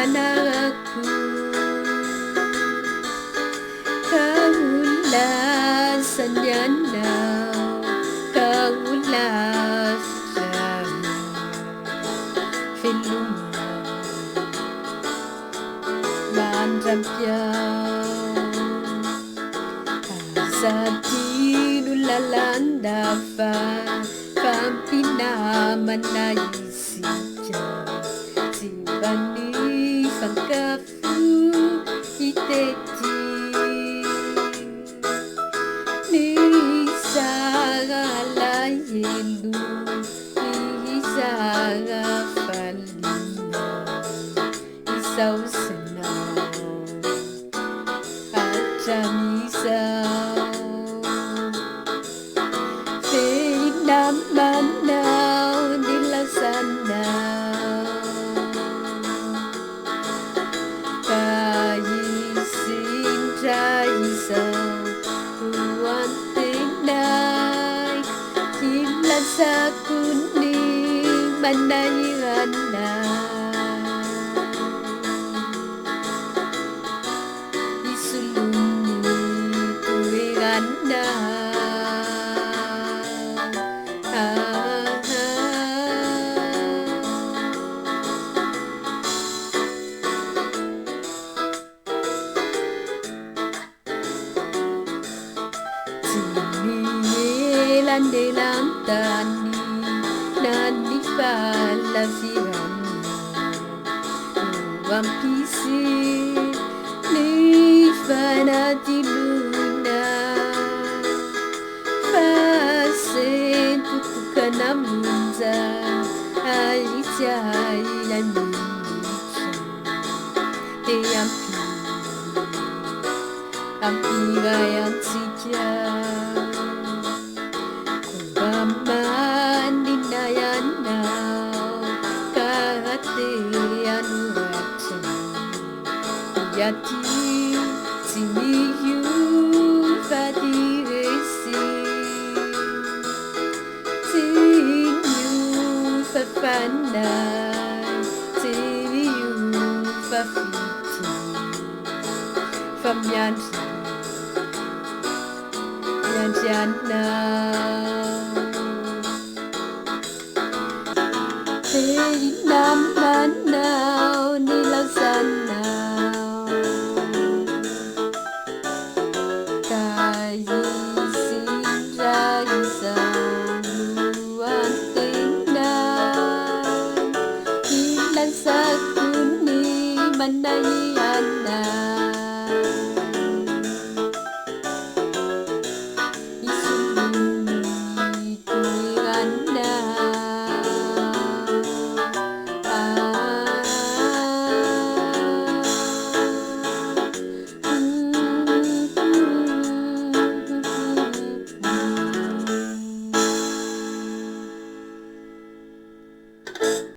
anakku, kaulah sanjana, kaulah sejarah film Satinul lalandafa Pampina manayisija Sibani fangkafu iteti Nisara layelu Nisara falina Isau senau Acamisau Manau dilaksana Kaisin traisau Tuan tenai Kilasa kuning Manayirana Isuluni kuirana Lande lantani nani fala firani wampisi ni fanati luna fasen tukana munza aicha ilamicha te ampi vayanticha Mandinayana kahate anuacha yati simiyu fadiresi simiyu fafana simiyu fafiti famyanti yanjana Namanau nilasanau Kaisin raisau luan tenai Ilan sakuni manayana